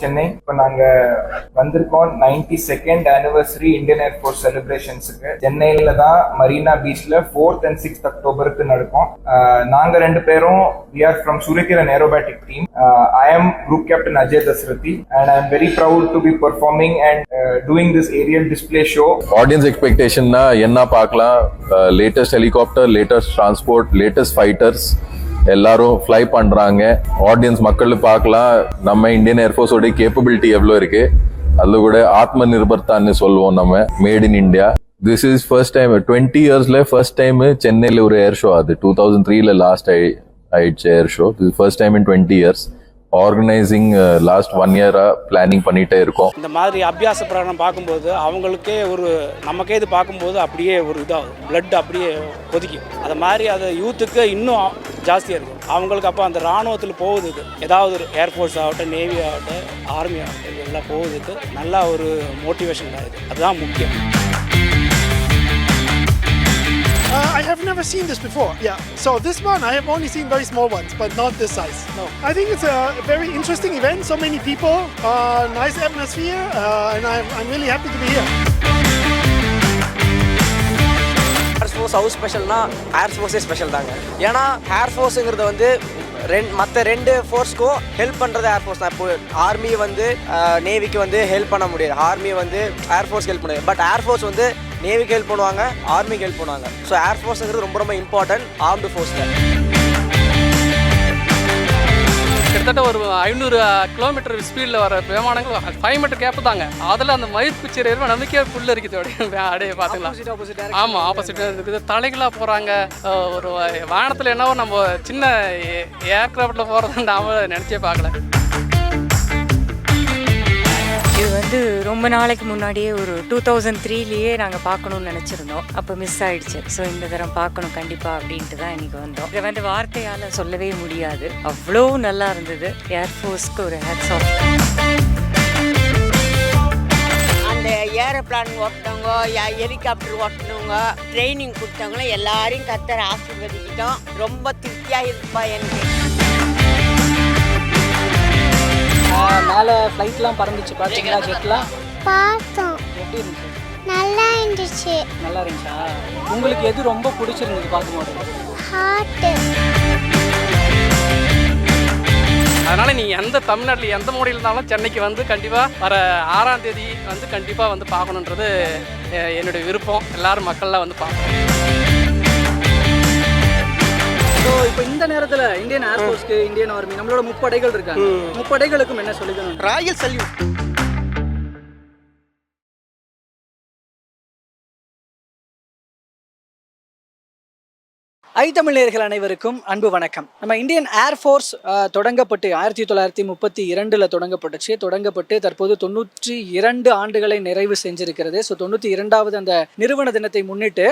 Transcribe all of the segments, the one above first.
சென்னை. இப்போ நாங்க வந்திருக்கோம் 92nd anniversary இந்தியன் ஏர்ஃபோர்ஸ் செலிப்ரேஷன்ஸுக்கு. சென்னையில தான் மரீனா பீச்ல 4th and 6th அக்டோபருக்கு நடக்கும். நாங்க 2 பேரும் we are from Suryakiran Aerobatic team. I am Group Captain Ajay Dasrathi and I am very proud to be performing and doing this aerial display show. Audience expectation na enna paakalam, latest helicopter, latest transport, latest fighters எல்லாரும் fly பண்றாங்க. Audience மக்கள் பார்க்கலாம் நம்ம Indian ஏர்ஃபோர்ஸோட capability எவ்வளோ இருக்கு. அது கூட ஆத்ம நிர்பர்தான்னு சொல்லுவோம் நம்ம, made in India. This is first time 20 இயர்ஸ்ல ஃபர்ஸ்ட் டைம் சென்னையில ஒரு ஏர் ஷோ. அது 2003ல லாஸ்ட் ஆயிடுச்சு ஏர் show. This first time in 20 years. Organising last 1 இயரா பிளானிங் பண்ணிட்டே இருக்கோம். இந்த மாதிரி அபியாச பிரகடனம் பார்க்கும்போது அவங்களுக்கே நமக்கே இது பார்க்கும்போது அப்படியே ஒரு இதாகும், பிளட் அப்படியே கொதிக்கும். அது மாதிரி அது யூத்துக்கு இன்னும் ஜாஸ்தியாக இருக்கும். அவங்களுக்கு அப்போ அந்த இராணுவத்தில் போகுதுக்கு ஏதாவது ஒரு ஏர்ஃபோர்ஸ் ஆகட்டும், நேவி ஆகட்டும், ஆர்மி ஆகட்டும், இதெல்லாம் போகுதுக்கு நல்லா ஒரு மோட்டிவேஷன் ஆகுது. அதுதான் முக்கியம். I have never seen this before. Yeah. So this one, I have only seen very small ones, but not this size. No. I think it's a very interesting event. So many people, nice atmosphere, and I'm really happy to be here. Air Force how special na Air Force special தாங்க. ஏன்னா Air Forceங்கிறது வந்து மற்ற 2 ஃபோர்ஸ்க்கும் help பண்ணுறது air force தான். இப்போ army வந்து நேவிக்கு வந்து help பண்ண முடியாது, ஆர்மி வந்து ஏர் ஃபோர்ஸ் ஹெல்ப் பண்ணுது. பட் ஏர் ஃபோர்ஸ் வந்து நேவிக்கு ஹெல்ப் பண்ணுவாங்க, ஆர்மிக்கு ஹெல்ப் பண்ணுவாங்க. ஸோ ஏர் ஃபோர்ஸுங்கிறது ரொம்ப ரொம்ப இம்பார்ட்டன்ட் ஆர்ம்டு ஃபோர்ஸில். கிட்டத்தட்ட ஒரு 500 கிலோமீட்டர் ஸ்பீடில் வர விமானங்கள் 5 மீட்டர் கேப்பு தாங்க. அதில் அந்த மயிர் பிச்சர் ஏறும் நமக்கே புல் இருக்குது அப்படியே பார்த்துக்கலாம். ஆமாம், ஆப்போசிட்டாக இருக்குது. தலைகளாக போகிறாங்க. ஒரு வானத்தில் என்னவோ நம்ம சின்ன ஏர்கிராஃப்டில் போகிறத நாம் நினச்சே பார்க்கல. இது வந்து ரொம்ப நாளைக்கு முன்னாடியே ஒரு 2003லேயே நாங்கள் பார்க்கணும்னு நினச்சிருந்தோம். அப்போ மிஸ் ஆயிடுச்சு. ஸோ இந்த தரம் பார்க்கணும் கண்டிப்பாக அப்படின்ட்டு தான் இன்றைக்கி வந்தோம். இதை வந்து வார்த்தையால் சொல்லவே முடியாது, அவ்வளோ நல்லா இருந்தது. ஏர்ஃபோர்ஸ்க்கு ஒரு ஹேட்ஸ் ஆஃப். அந்த ஏரோப்ளான் ஓட்டினவங்க, ஹெலிகாப்டர் ஓட்டினவங்க, ட்ரைனிங் கொடுத்தவங்க எல்லாரையும் கர்த்தர் ஆசீர்வதிக்கிட்டோம். ரொம்ப திருப்தியாக இருப்பா எனக்கு. மேலே ஃப்ளைட்லாம் பறந்துச்சு, பார்த்தீங்களா? ஜெட்லாம் பார்த்தோம். எப்படி இருந்துச்சு? நல்லா இருந்துச்சு. நல்லா இருந்துச்சா? உங்களுக்கு எது ரொம்ப பிடிச்சிருந்தது பார்க்கும்போது? ஹார்ட். அதனால் நீங்கள் தமிழ்நாட்டில் எந்த மூலையில் இருந்தாலும் சென்னைக்கு வந்து கண்டிப்பாக வர 6ஆம் தேதி வந்து கண்டிப்பாக வந்து பார்க்கணுன்றது என்னுடைய விருப்பம். எல்லாரும் மக்கள்லாம் வந்து பார்க்கணும். ஸோ இப்போ இந்த நேரத்தில் இந்தியன் ஏர்ஃபோர்ஸ்க்கு, இந்தியன் ஆர்மி, நம்மளோட முப்படைகள் இருக்காங்க. முப்படைகளுக்கும் என்ன சொல்லிக்கணும்? Royal salute. தமிழ் நேயர்கள் அனைவருக்கும் அன்பு வணக்கம். நம்ம இந்தியன் ஏர்ஃபோர்ஸ் தொடங்கப்பட்டு 1932 தொடங்கப்பட்டுச்சு. தொடங்கப்பட்டு தற்போது 92 ஆண்டுகளை நிறைவு செஞ்சிருக்கிறது. ஸோ 92வது அந்த நிறுவன தினத்தை முன்னிட்டு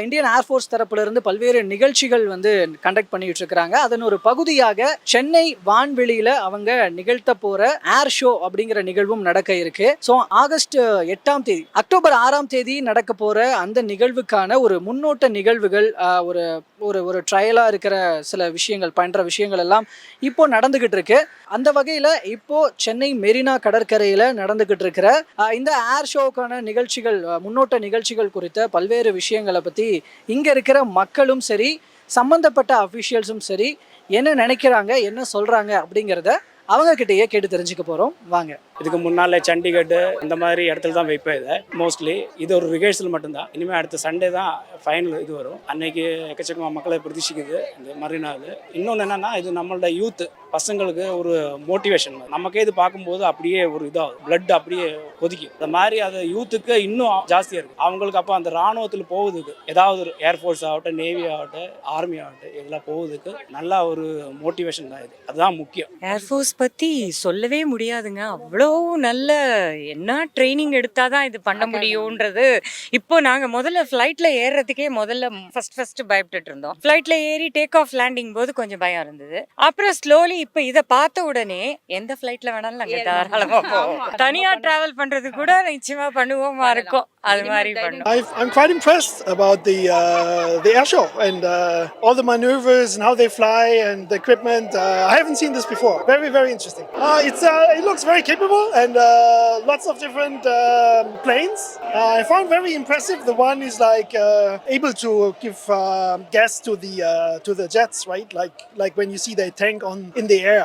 இந்தியன் ஏர்ஃபோர்ஸ் தரப்பிலிருந்து பல்வேறு நிகழ்ச்சிகள் வந்து கண்டக்ட் பண்ணிட்டு இருக்கிறாங்க. அதன் ஒரு பகுதியாக சென்னை வான்வெளியில அவங்க நிகழ்த்த போற ஏர் ஷோ அப்படிங்கிற நிகழ்வும் நடக்க இருக்கு. ஸோ ஆகஸ்ட் 8ஆம் தேதி, அக்டோபர் 6ஆம் தேதி நடக்க போற அந்த நிகழ்வுக்கான ஒரு முன்னோட்ட நிகழ்வுகள், ஒரு ட்ரையலா இருக்கிற சில விஷயங்கள், பண்ற விஷயங்கள் எல்லாம் இப்போ நடந்துகிட்டு இருக்கு. அந்த வகையில இப்போ சென்னை மெரினா கடற்கரையில நடந்துகிட்டு இருக்கிற இந்த ஏர் ஷோக்கான நிகழ்ச்சிகள், முன்னோட்ட நிகழ்ச்சிகள் குறித்த பல்வேறு விஷயங்களை பத்தி இங்க இருக்கிற மக்களும் சரி, சம்பந்தப்பட்ட அஃபிஷியல்ஸும் சரி என்ன நினைக்கிறாங்க, என்ன சொல்றாங்க அப்படிங்கிறத அவங்க கிட்டேயே கேட்டு தெரிஞ்சுக்க போறோம். வாங்க. இதுக்கு முன்னால சண்டிகட் இந்த மாதிரி இடத்துல தான் வைப்பேன். இதை மோஸ்ட்லி இது ஒரு ரிஹர்சல் மட்டும்தான். இனிமேல் அடுத்த சண்டே தான் ஃபைனல் இது வரும். அன்னைக்கு எக்கச்சக்கமாக மக்களை பிரதீட்சிக்குது இந்த மரீனாவில். இன்னொன்று என்னன்னா, இது நம்மளோட யூத் பசங்களுக்கு ஒரு மோட்டிவேஷன். நமக்கே இது பார்க்கும்போது அப்படியே ஒரு இதாகும், பிளட் அப்படியே கொதிக்கும். இந்த மாதிரி அது யூத்துக்கு இன்னும் ஜாஸ்தியாக இருக்குது. அவங்களுக்கு அப்போ அந்த இராணுவத்தில் போகுதுக்கு ஏதாவது ஒரு ஏர்ஃபோர்ஸ் ஆகட்டும், நேவி ஆகட்டும், ஆர்மி ஆகட்டும், இதெல்லாம் போகுதுக்கு நல்லா ஒரு மோட்டிவேஷன் தான். இது அதுதான் முக்கியம். ஏர்ஃபோர்ஸ் பற்றி சொல்லவே முடியாதுங்க. அவ்வளோ நல்ல என்ன ட்ரைனிங் எடுத்தாதான் இது பண்ண முடியும்ன்றது. இப்போ நாங்கள் முதல்ல ஃப்ளைட்டில் ஏறுறதுக்கே ஃபர்ஸ்ட் பயப்பட்டு இருந்தோம். ஃப்ளைட்டில் ஏறி டேக் ஆஃப் லேண்டிங் போது கொஞ்சம் பயம் இருந்தது. அப்புறம் ஸ்லோலி இப்போ இதை பார்த்த உடனே எந்த ஃப்ளைட்டில் வேணாலும் நாங்கள் தாராளமாக போவோம். தனியாக ட்ராவல் பண்ணுறது கூட நிச்சயமாக பண்ணுவோமா இருக்கும். அது மாதிரி பண்ணோம். I'm quite impressed about the air show and all the maneuvers and how they fly and the equipment. I haven't seen this before. Very, very interesting. It looks very capable and lots of different planes. I found very impressive. The one is like able to give gas to the jets, right? Like when you see the tank in the air.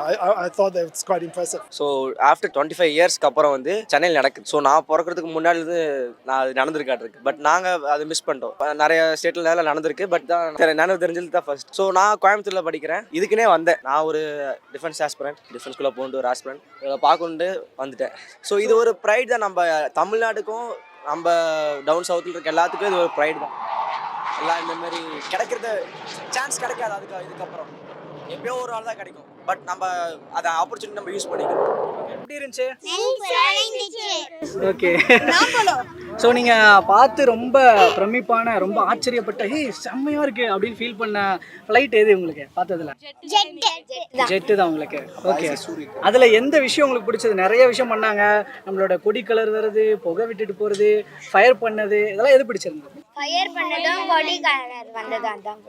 I thought that was quite impressive. So after 25 இயர்ஸ்க்கு அப்புறம் வந்து சென்னையில் நடக்குது. So நான் பிறக்கிறதுக்கு முன்னாடி நான் அது நடந்திருக்காட்டிருக்கு. பட் நாங்கள் அதை மிஸ் பண்ணிட்டோம். நிறைய ஸ்டேட்டில் நேரில் நடந்திருக்கு. பட் தான் நினைவு தெரிஞ்சது தான் ஃபர்ஸ்ட். ஸோ நான் கோயம்புத்தூரில் படிக்கிறேன். இதுக்குன்னே வந்தேன். நான் ஒரு டிஃபென்ஸ் ஆஸ்பிரண்ட், டிஃபென்ஸ்குள்ளே போகணும் ஒரு ஆஸ்பிரண்ட், இதை பார்க்கணுன்ட்டு வந்துட்டேன். ஸோ இது ஒரு ப்ரைட் தான். நம்ம தமிழ்நாட்டுக்கும் நம்ம டவுன் சவுத்தில் இருக்க எல்லாத்துக்கும் இது ஒரு ப்ரைட் தான். எல்லாம் இந்த மாதிரி கிடைக்கிறது சான்ஸ் கிடைக்காது. இதுக்கப்புறம் எப்பயோ ஒரு நாள் தான் கிடைக்கும். பட் நம்ம அதை ஆப்பர்ச்சுனிட்டி நம்ம யூஸ் பண்ணிக்கணும். எப்படி இருந்துச்சு? ஓகே. ஓகே. ஸோ நீங்கள் பார்த்து ரொம்ப பிரமிப்பான, ரொம்ப ஆச்சரியப்பட்ட, செம்மையாக இருக்கு அப்படின்னு ஃபீல் பண்ண ஃப்ளைட் எது உங்களுக்கு பார்த்ததுல? ஜெட்டு தான் உங்களுக்கு. ஓகே. அதில் எந்த விஷயம் உங்களுக்கு பிடிச்சது? நிறைய விஷயம் பண்ணாங்க. நம்மளோட கொடி கலர் வருது, புகை விட்டுட்டு போகிறது, ஃபயர் பண்ணது, இதெல்லாம் எது பிடிச்சிருந்தது? ஃபயர் பண்ணதும் கொடி கலர் வந்தது அதான்.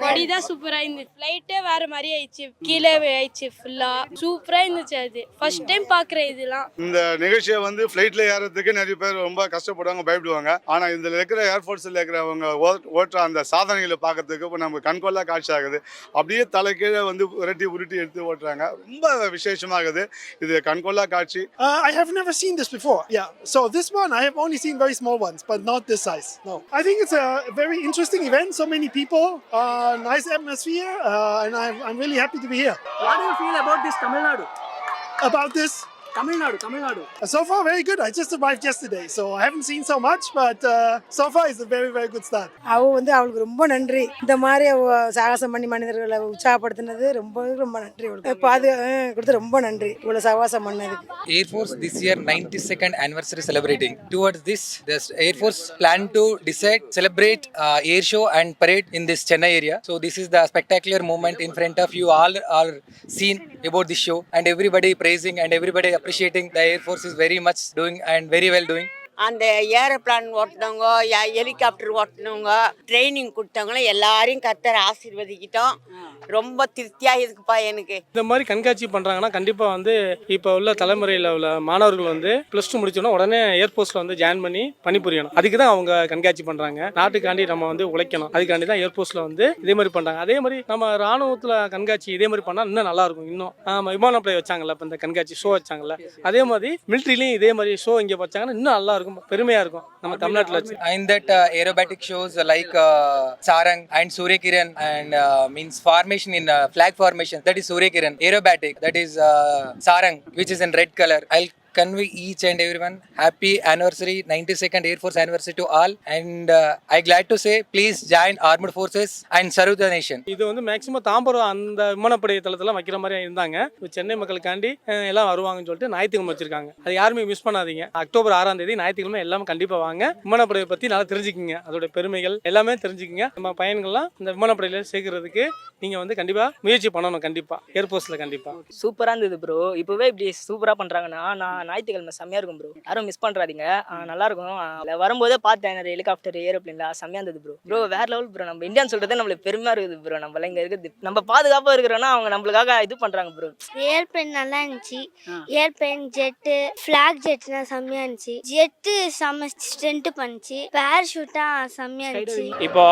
கொடி தான் சூப்பராக இருந்துச்சு. ஃப்ளைட்டே வேறு மாதிரி ஆயிடுச்சு, கீழே ஆயிடுச்சு, ஃபுல்லாக சூப்பராக இருந்துச்சு. அது ஃபர்ஸ்ட் டைம் பார்க்குறேன் இதெல்லாம். இந்த நிகழ்ச்சியை வந்து ஃப்ளைட்டில் ஏறதுக்கு நிறைய பேர் ரொம்ப கஷ்டப்படுவாங்க, பயப்படுவாங்க. ஆனால் இதில் இருக்கிற ஏர்ஃபோர்ஸில் இருக்கிறவங்க ஓட்டுற அந்த சாதனைகளை பார்க்கறதுக்கு இப்போ நம்ம கண்கொள்ளா காட்சி ஆகுது. அப்படியே தலைக்கீழே வந்து உருட்டி எடுத்து ஓட்டுறாங்க. ரொம்ப விசேஷமாகுது. இது கண்கொள்ளா காட்சி. I have never seen this before. Yeah. So this one I have only seen very small ones, but not this size. No. I think it's a very interesting event. So many people, nice atmosphere, and I'm really happy to be here. What do you feel about this Tamil Nadu? About this. Tamil Nadu. So far, very good. I just arrived yesterday, so I haven't seen so much, but so far it's a very, very good start. அவளுக்கு ரொம்ப நன்றி. இந்த மாதிரி சாகசம் பண்ணி மனிதர்களை உற்சாகப்படுத்தினது ரொம்ப ரொம்ப நன்றி. கொடுத்து ரொம்ப நன்றி இவ்வளோ சாகசம் பண்ணதுக்கு. Air Force this year 92nd anniversary celebrating. Towards this, the Air Force plan to celebrate air show and parade in this Chennai area. So this is the spectacular moment in front of you. All are seen about this show and everybody praising and everybody appreciating the Air Force is very much doing and very well doing. அந்த aeroplane ஓட்டினவங்க, helicopter ஓட்டினவங்க, training கொடுத்தவங்கள எல்லாரையும் கர்த்தர் ஆசீர்வதிக்கிட்டோம். ரொம்ப திருப்தியாக இருக்குப்பா எனக்கு. இந்த மாதிரி கண்காட்சி பண்ணுறாங்கன்னா கண்டிப்பாக வந்து இப்போ உள்ள தலைமுறையில் உள்ள மாணவர்கள் வந்து +2 முடிச்சோன்னா உடனே ஏர்ஃபோர்ஸில் வந்து ஜாயின் பண்ணி பணிபுரியணும். அதுக்கு தான் அவங்க கண்காட்சி பண்ணுறாங்க. நாட்டுக்காண்டி நம்ம வந்து உழைக்கணும். அதுக்காண்டி தான் ஏர்ஃபோர்ஸில் வந்து இதே மாதிரி பண்ணுறாங்க. அதே மாதிரி நம்ம ராணுவத்தில் கண்காட்சி இதே மாதிரி பண்ணால் இன்னும் நல்லாயிருக்கும். இன்னும் விமானப்படை வச்சாங்கல்ல, இப்போ இந்த கண்காட்சி ஷோ வச்சாங்கல்ல, அதே மாதிரி மிலிட்ரிலையும் இதே மாதிரி ஷோ இங்கே வச்சாங்கன்னா இன்னும் நல்லாயிருக்கும், பெருமையாக இருக்கும் நம்ம தமிழ்நாட்டில் வச்சு. In that aerobatic shows like Sarang and Surya Kiran and means formation in flag formation, that is Surya Kiran. Aerobatic, that is Sarang, which is in red color. I'll convey each and everyone happy anniversary, 92nd Air Force anniversary to all, and I glad to say please join armed forces and serve the nation. இது வந்து maximum Tambaram அந்த விமானப்படை தளத்தெல்லாம் வைக்கிற மாதிரி இருந்தாங்க. இப்போ சென்னை மக்களுக்காண்டி எல்லாம் வருவாங்கன்னு சொல்லிட்டு ஞாயிற்றுக்கிழமை வச்சிருக்காங்க. அது யாருமே மிஸ் பண்ணாதீங்க. அக்டோபர் 6ஆம் தேதி ஞாயிற்றுக்கிழமை எல்லாமே கண்டிப்பாக வாங்க. விமானப்படையை பற்றி நல்லா தெரிஞ்சுக்கிங்க, அதோட பெருமைகள் எல்லாமே தெரிஞ்சுக்கிங்க. நம்ம பையன்கள்லாம் இந்த விமானப்படையில் சேர்க்கறதுக்கு நீங்கள் வந்து கண்டிப்பாக முயற்சி பண்ணணும். கண்டிப்பாக ஏர்ஃபோர்ஸில் கண்டிப்பாக சூப்பராக இருந்தது ப்ரோ. இப்போவே இப்படி சூப்பராக பண்ணுறாங்கன்னா நான் ஞாயிற்றுக்கிழமை செம்மையாக இருக்கும் ப்ரோ. யாரும் மிஸ் பண்ணுறாதீங்க, நல்லாயிருக்கும். வரும்போதே பார்த்தேன் நிறைய ஹெலிகாப்டர், ஏரோப்ளேன்லாம் செம்மையாக இருந்தது ப்ரோ. வேறு லெவல் ப்ரோ. நம்ம இந்தியான்னு சொல்கிறது நம்மளுக்கு பெருமையாக இருக்குது ப்ரோ. நம்மள இங்கே இருக்குது, நம்ம பாதுகாப்பாக இருக்கிறோன்னா அவங்க நம்மளுக்காக இது பண்ணுறாங்க ப்ரோ. ஏர்பிளேன் நல்லா இருந்துச்சு. ஏர்பிளேன், ஜெட்டு, ஃபிளாக் ஜெட்லாம் செம்மையா இருந்துச்சு. ஜெட்டு செம்ம ஸ்ட்ரென்த் பண்ணுச்சு. பேராஷூட்டா செம்மையா இருந்துச்சு. இப்போ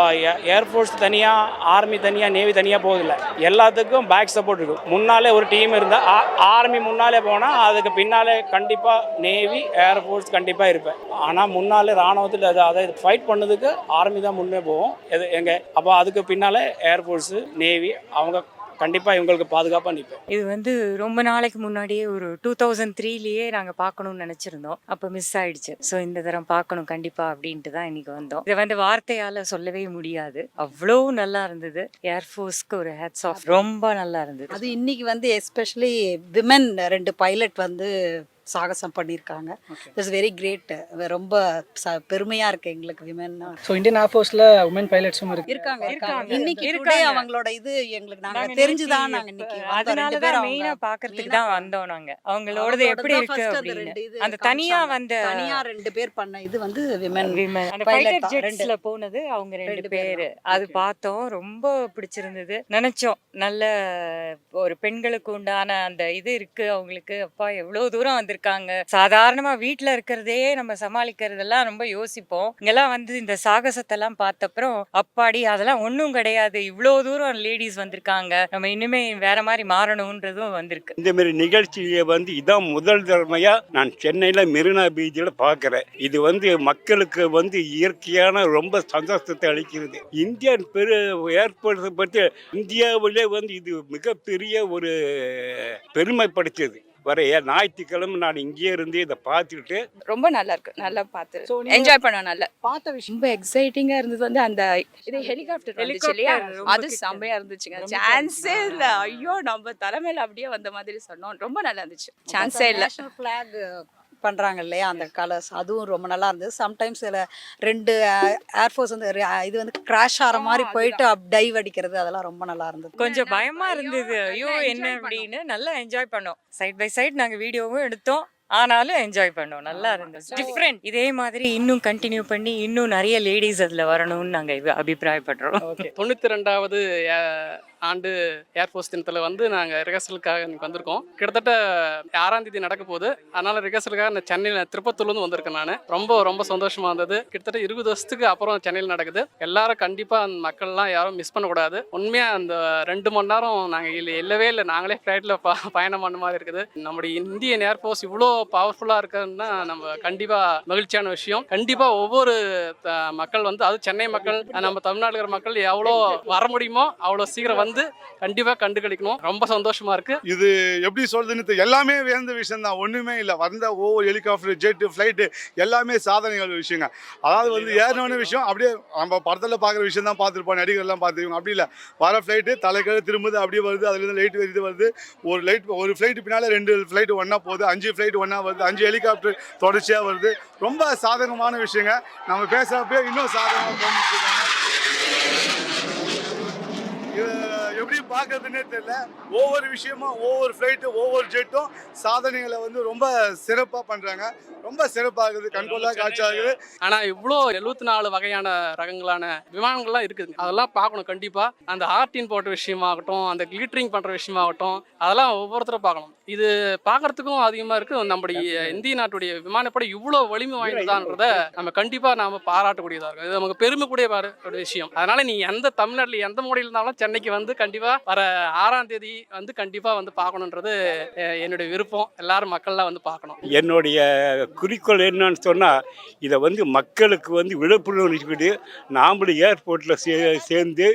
ஏர்ஃபோர்ஸ் தனியாக, ஆர்மி தனியாக, நேவி தனியாக போகுதில்ல, எல்லாத்துக்கும் பேக் சப்போர்ட் இருக்கும். முன்னாலே ஒரு டீம் இருந்தால், ஆர்மி முன்னாலே போனால் அதுக்கு பின்னாலே கண்டிப்பாக நேவி, ஏர்ஃபோர்ஸ் கண்டிப்பாக இருப்பேன். ஆனால் முன்னாலே ராணுவத்தில் அதை ஃபைட் பண்ணதுக்கு ஆர்மி தான் முன்னே போவோம். அப்போ அதுக்கு பின்னாலே ஏர்ஃபோர்ஸு, நேவி அவங்க கண்டிப்பாக இவங்களுக்கு பாதுகாப்பாக நிற்பேன். இது வந்து ரொம்ப நாளைக்கு முன்னாடியே ஒரு 2003லேயே நாங்கள் பார்க்கணும்னு நினச்சிருந்தோம். அப்போ மிஸ் ஆயிடுச்சு. ஸோ இந்த தரம் பார்க்கணும் கண்டிப்பாக அப்படின்ட்டு தான் இன்னைக்கு வந்தோம். இதை வந்து வார்த்தையால் சொல்லவே முடியாது, அவ்வளோ நல்லா இருந்தது. ஏர்ஃபோர்ஸ்க்கு ஒரு ஹேட்ஸ் ஆஃப். ரொம்ப நல்லா இருந்தது. அது இன்னைக்கு வந்து எஸ்பெஷலி விமன் 2 பைலட் வந்து சாகசம் பண்ணியிருக்காங்க. It's very great. ரொம்ப பெருமையாக இருக்குது எங்களுக்கு விமென்னா. ஸோ இந்தியன் ஏர்ஃபோர்ஸில் உமன் பைலட்ஸும் இருக்காங்க. இன்னைக்கு இருக்காங்க. today அவங்களோட இது எங்களுக்கு நாங்கள் தெரிஞ்சுதான் நாங்கள் இன்னைக்கு அதனால தான் மெயினா பாக்குறதுக்கு தான் வந்தோம் நாங்க. அவங்களோடது எப்படி இருக்கு அப்படின்னு. அந்த தனியா தனியா 2 பேர் பண்ண இது வந்து விமன் அந்த ஃபைட்டர் ஜெட்ஸ்ல போனது அவங்க 2 பேரு. அது பார்த்தோம், ரொம்ப பிடிச்சிருந்தது. நினைச்சோம் நல்ல ஒரு பெண்களுக்கு உண்டான அந்த இது இருக்கு அவங்களுக்கு. அப்பா எவ்வளவு தூரம் வந்திருக்காங்க. சாதாரணமா வீட்டுல இருக்கிறதே நம்ம சமாளிக்கிறதெல்லாம் ரொம்ப யோசிப்போம். இங்கெல்லாம் வந்து இந்த சாகசத்தெல்லாம் பார்த்தப்புறம் அப்பாடி அதெல்லாம் ஒண்ணும் கிடையாது, இவ்வளவு தூரம் லேடிஸ் வந்திருக்காங்க, நம்ம இனிமே வேற மாதிரி மாறணும்ன்றதும் வந்திருக்கு. இந்த மாதிரி நிகழ்ச்சியை வந்து இதான் முதல் தடவையா நான் சென்னையில மெரினா பீச்சில் பார்க்கிறேன். இது வந்து மக்களுக்கு வந்து இயற்கையான ரொம்ப சந்தோஷத்தை அளிக்கிறது. இந்தியன் ஏர்போர்ட்டை பற்றி இந்தியாவிலே வந்து இது மிகப்பெரிய ஒரு பெருமைப்படுத்தியது. வர ஞாயிற்றுக்கிழமை நான் இங்கேயே இருந்து இதை பார்த்துட்டு ரொம்ப நல்லா இருக்கு. நல்லா பார்த்து என்ஜாய் பண்ணோம். நல்லா பார்த்த விஷயம் ரொம்ப எக்ஸைட்டிங்கா இருந்தது. வந்து அந்த இது ஹெலிகாப்டர் இருந்துச்சு இல்லையா, அது செம்மையா இருந்துச்சுங்க. சான்ஸே இல்லை. ஐயோ நம்ம தலைமையில அப்படியே வந்த மாதிரி சொன்னோம். ரொம்ப நல்லா இருந்துச்சு. சான்ஸே இல்லை. ஃபிளாக் பண்ணுறாங்க இல்லையா அந்த கலர்ஸ், அதுவும் ரொம்ப நல்லா இருந்தது. சம்டைம்ஸ் இதில் 2 ஏர்ஃபோர்ஸ் வந்து இது வந்து கிராஷ் ஆகிற மாதிரி போயிட்டு டைவ் அடிக்கிறது, அதெல்லாம் ரொம்ப நல்லா இருந்தது. கொஞ்சம் பயமா இருந்தது, ஐயோ என்ன அப்படின்னு. நல்லா என்ஜாய் பண்ணோம். சைட் பை சைட் நாங்க வீடியோவும் எடுத்தோம், ஆனாலும் என்ஜாய் பண்ணோம். நல்லா இருந்தது, டிஃப்ரெண்ட். இதே மாதிரி இன்னும் கண்டினியூ பண்ணி இன்னும் நிறைய லேடிஸ் அதுல வரணும்னு நாங்க அபிப்பிராயப்படுறோம். 92வது ஆண்டு ஏர்ஃபோர்ஸ் தினத்தில் வந்து நாங்கள் ரிஹர்சலுக்காக இன்னைக்கு வந்திருக்கோம். கிட்டத்தட்ட 6ஆம் தேதி நடக்க போகுது. அதனால் ரிஹர்சலுக்காக நான் சென்னையில் திருப்பத்தூர்லேருந்து வந்திருக்கேன். நான் ரொம்ப சந்தோஷமாக இருந்தது. கிட்டத்தட்ட 20 வருஷத்துக்கு அப்புறம் சென்னையில் நடக்குது. எல்லாரும் கண்டிப்பாக அந்த மக்கள்லாம் யாரும் மிஸ் பண்ணக்கூடாது. உண்மையாக அந்த 2 மணி நேரம் நாங்கள் இல்லவே இல்லை, நாங்களே ஃப்ளைட்டில் பயணம் பண்ண மாதிரி இருக்குது. நம்முடைய இந்தியன் ஏர்ஃபோர்ஸ் இவ்வளோ பவர்ஃபுல்லாக இருக்குதுன்னா நம்ம கண்டிப்பாக மகிழ்ச்சியான விஷயம். கண்டிப்பாக ஒவ்வொரு மக்கள் வந்து, அது சென்னை மக்கள், நம்ம தமிழ்நாட்டில் இருக்கிற மக்கள் எவ்வளோ வர முடியுமோ அவ்வளோ சீக்கிரம் வந்து கண்டிப்பா கண்டுகளிக்கணும். ரொம்ப சந்தோஷமா இருக்கு. இது எப்படி சொல்றதுன்னு எல்லாமே வேந்த விஷயம் தான், ஒண்ணுமே இல்லை. வந்த ஒவ்வொரு ஹெலிகாப்டர், ஜெட்டு, ஃப்ளைட்டு எல்லாமே சாதனைகள் விஷயங்க. அதாவது வந்து ஏறின விஷயம் அப்படியே நம்ம படத்தில் பார்க்குற விஷயம் தான் பார்த்துருப்போம், நடிகர்லாம் பார்த்துருக்கோம். அப்படி இல்லை, வர ஃப்ளைட்டு தலைக்கீழ திரும்புது, அப்படியே வருது, அதுலேருந்து லைட் இது வருது. ஒரு ஃப்ளைட்டு பின்னால் 2 ஃப்ளைட்டு ஒன்றா போகுது, 5 ஃப்ளைட்டு ஒன்றா வருது, 5 ஹெலிகாப்டர் தொடர்ச்சியாக வருது. ரொம்ப சாதகமான விஷயங்க. நம்ம பேசுகிறப்ப இன்னும் சாதகமாக போட்டுருக்காங்க. எப்படி பார்க்கறதுன்னே தெரியல. ஒவ்வொரு விஷயமும், ஒவ்வொரு ஃப்ளைட்டு, ஒவ்வொரு ஜெட்டும் சாதனைகளை வந்து ரொம்ப சிறப்பாக பண்ணுறாங்க. ரொம்ப சிறப்பாகுது, கண்கொள்ளா காட்சி ஆகுது. ஆனால் இவ்வளோ 74 வகையான ரகங்களான விமானங்கள்லாம் இருக்குது. அதெல்லாம் பார்க்கணும் கண்டிப்பாக. அந்த ஆர்டின் போட்ட விஷயமாகட்டும், அந்த கிளிட்டரிங் பண்ணுற விஷயமாகட்டும், அதெல்லாம் ஒவ்வொருத்தரும் பார்க்கணும். இது பார்க்கறதுக்கும் அதிகமாக இருக்குது. நம்முடைய இந்திய நாட்டுடைய விமானப்படை இவ்வளோ வலிமை வாய்ந்ததான்றதை நம்ம கண்டிப்பாக நாம் பாராட்டக்கூடியதாக இருக்கும். இது நமக்கு பெருமைக்கூடிய ஒரு விஷயம். அதனால நீ எந்த தமிழ்நாட்டில் எந்த மூலையில் இருந்தாலும் சென்னைக்கு வந்து கண்டிப்பாக வர 6ஆம் தேதி வந்து கண்டிப்பாக வந்து பார்க்கணுன்றது என்னுடைய விருப்பம். எல்லாரும் மக்கள்லாம் வந்து பார்க்கணும். என்னுடைய குறிக்கோள் என்னன்னு சொன்னால், இதை வந்து மக்களுக்கு வந்து விழிப்புணர்வு நாமளும் ஏர்போர்ட்டில் சேர்ந்து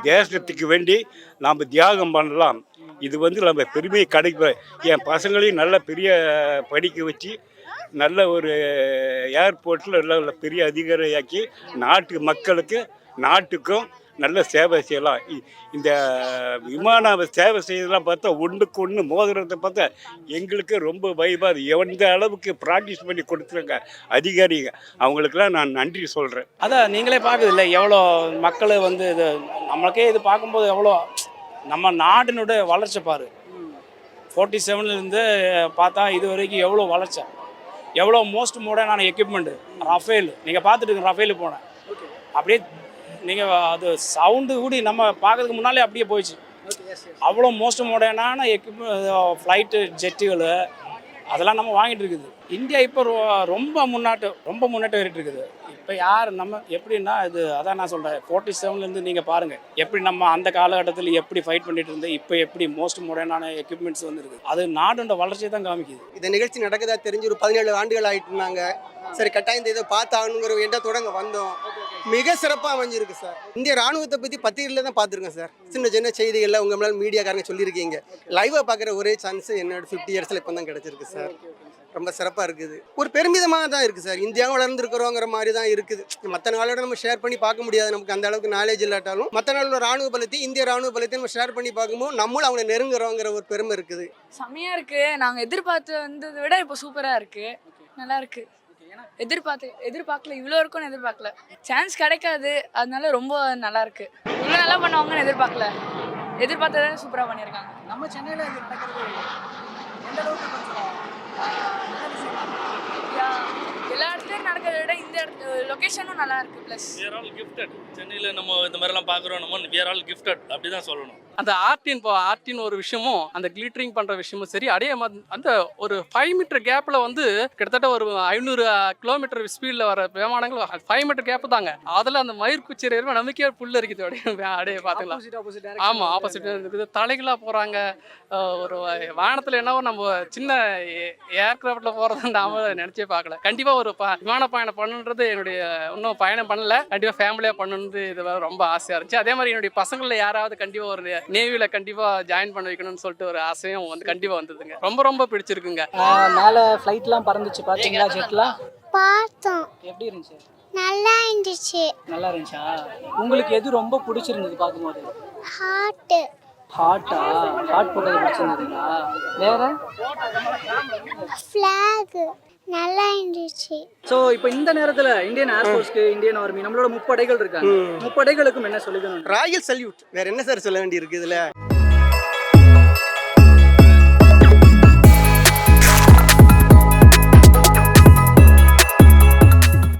தேசத்துக்கு வேண்டி நாம் தியாகம் பண்ணலாம். இது வந்து நம்ம பெருமையை கிடைக்க, என் பசங்களையும் நல்ல பெரிய படிக்க வச்சு நல்ல ஒரு ஏர்போர்ட்டில் நல்ல பெரிய அதிகாரியாக்கி நாட்டு மக்களுக்கு நாட்டுக்கும் நல்ல சேவை செய்யலாம். இந்த விமான சேவை செய்யலாம் பார்த்தா ஒன்றுக்கு ஒன்று மோதுறதை பார்த்தா எங்களுக்கு ரொம்ப பயப்பாது. எந்த அளவுக்கு ப்ராக்டிஸ் பண்ணி கொடுத்துருங்க அதிகாரிங்க, அவங்களுக்கெல்லாம் நான் நன்றி சொல்கிறேன். அதான் நீங்களே பார்க்குதில்ல எவ்வளோ மக்கள் வந்து இது நம்மளுக்கே இது பார்க்கும்போது எவ்வளோ நம்ம நாட்டினுடைய வளர்ச்சி பாரு. 47லேருந்து பார்த்தா இது வரைக்கும் எவ்வளோ வளர்ச்சி, எவ்வளோ மோஸ்ட் மாடர்னான எக்யூப்மெண்ட்டு. ரஃபேல் நீங்கள் பார்த்துட்டு ரஃபேலு போனேன், அப்படியே நீங்கள் அது சவுண்டு கூடி நம்ம பார்க்கறதுக்கு முன்னாலே அப்படியே போயிடுச்சு. அவ்வளோ மோஸ்ட் மாடர்னான எக்யூப்மெண்ட், ஃப்ளைட்டு, ஜெட்டுகள் அதெல்லாம் நம்ம வாங்கிட்டு இருக்குது. இந்தியா இப்போ ரொம்ப முன்னேற்றம் ஏறிட்டு இருக்குது. இப்போ யார் நம்ம எப்படின்னா இது அதான் நான் சொல்கிறேன், 47லேருந்து நீங்கள் பாருங்கள் எப்படி நம்ம அந்த காலகட்டத்தில் எப்படி ஃபைட் பண்ணிட்டு இருந்தோம், இப்போ எப்படி மோஸ்ட் மாடர்னான எக்யூப்மெண்ட்ஸ் வந்துருக்குது. அது நாடோட வளர்ச்சியை தான் காமிக்குது. இந்த நிகழ்ச்சி நடக்குதா தெரிஞ்சு ஒரு 17 ஆண்டுகள் ஆகிட்டு இருந்தாங்க. சரி, கட்டாயம் இந்த இதை பார்த்தாகணுங்கிற எண்ணத்தோட இங்கே வந்தோம். மிக சிறப்பாக அமைஞ்சிருக்கு சார். இந்திய ராணுவத்தை பற்றி பத்திரிகையில் தான் பார்த்துருக்கேன் சார். சின்ன செய்திகளில் உங்கள் மேலே மீடியாக்காரங்க சொல்லியிருக்கீங்க. லைவாக பார்க்குற ஒரே சான்ஸ் என்னோட 50 இயர்ஸில் இப்போ தான் கிடச்சிருக்கு சார். ரொம்ப சிறப்பாக இருக்குது. ஒரு பெருமிதமாக தான் இருக்குது சார். இந்தியாவும் வளர்ந்துருக்கிறோங்கிற மாதிரி தான் இருக்குது. மற்ற நாளோட நம்ம ஷேர் பண்ணி பார்க்க முடியாது, நமக்கு அந்த அளவுக்கு நாலேஜ் இல்லாட்டாலும் மற்ற நாளோட ராணுவ பலத்தை இந்திய ராணுவ பலத்தை நம்ம ஷேர் பண்ணி பார்க்கும்போது நம்மளும் அவங்களை நெருங்குறோங்கிற ஒரு பெருமை இருக்குது. செம்மையா இருக்கு. நாங்கள் எதிர்பார்த்து வந்ததை விட இப்போ சூப்பராக இருக்கு. நல்லா இருக்கு. எதிர்பார்க்கல, இவ்வளோ இருக்கும்னு எதிர்பார்க்கல. சான்ஸ் கிடைக்காது, அதனால ரொம்ப நல்லா இருக்கு. இவ்வளோ நல்லா பண்ணுவாங்கன்னு எதிர்பார்த்ததை சூப்பராக பண்ணியிருக்காங்க. நம்ம சென்னையில் இது நடக்கிறது எந்த அளவுக்கு கொஞ்சம் எல்லா இடத்துலையும் நடக்கிறத விட இந்த இடத்து லொக்கேஷனும் நல்லா இருக்கு. Plus we are all gifted. சென்னையில் நம்ம இந்த மாதிரிலாம் பார்க்குறோம், நம்ம we are all gifted அப்படி தான் சொல்லணும். அந்த ஆர்டின் ஒரு விஷயமும் அந்த கிளிட்டரிங் பண்ணுற விஷயமும் சரி, அதே மாதிரி அந்த ஒரு 5 மீட்டர் கேப்பில் வந்து கிட்டத்தட்ட ஒரு 500 கிலோமீட்டர் ஸ்பீடில் வர விமானங்கள் 5 மீட்டர் கேப்பு தாங்க. அதில் அந்த மயிர்குச்சி ஏறும் நம்பிக்கையாக புல் இருக்குது அப்படியே பார்த்துக்கலாம். ஆமாம், ஆப்போசிட் இருக்குது. தலைகளாக போகிறாங்க. ஒரு வானத்தில் என்னவோ நம்ம சின்ன ஏர்கிராஃப்டில் போகிறத நாம நினச்சே பார்க்கல. கண்டிப்பாக ஒரு விமான பயணம் பண்ணுன்றது என்னுடைய இன்னும் பயணம் பண்ணல. கண்டிப்பாக ஃபேமிலியாக பண்ணணுன்றது இது ரொம்ப ஆசையாக இருந்துச்சு. அதே மாதிரி என்னுடைய பசங்களில் யாராவது கண்டிப்பாக ஒரு நேவியில் கண்டிப்பாக ஜாயின் பண்ண வைக்கணும்னு சொல்லிட்டு ஒரு ஆசையும் வந்து கண்டிப்பாக வந்ததுங்க. ரொம்ப பிடிச்சிருக்குங்க. மேலே ஃப்ளைட்லாம் பறந்துச்சு, பார்த்தீங்களா? ஜெட்லாம் பார்த்தோம். எப்படி இருந்துச்சு? நல்லா இருந்துச்சு. நல்லா இருந்துச்சா? உங்களுக்கு எது ரொம்ப பிடிச்சிருந்தது பார்க்கும்போது? ஹார்ட் ஹாட் போட்டது பிடிச்சிருந்ததுங்களா? வேற ஃப்ளாக் நல்லா இருந்துச்சு. ஸோ இப்போ இந்த நேரத்தில் இந்தியன் ஏர்ஃபோர்ஸ்க்கு, இந்தியன் ஆர்மி, நம்மளோட முப்படைகள் இருக்காங்க. முப்படைகளுக்கும் என்ன சொல்லிக்கணும்? Royal salute. வேற என்ன சார் சொல்ல வேண்டி இருக்குது இதில்?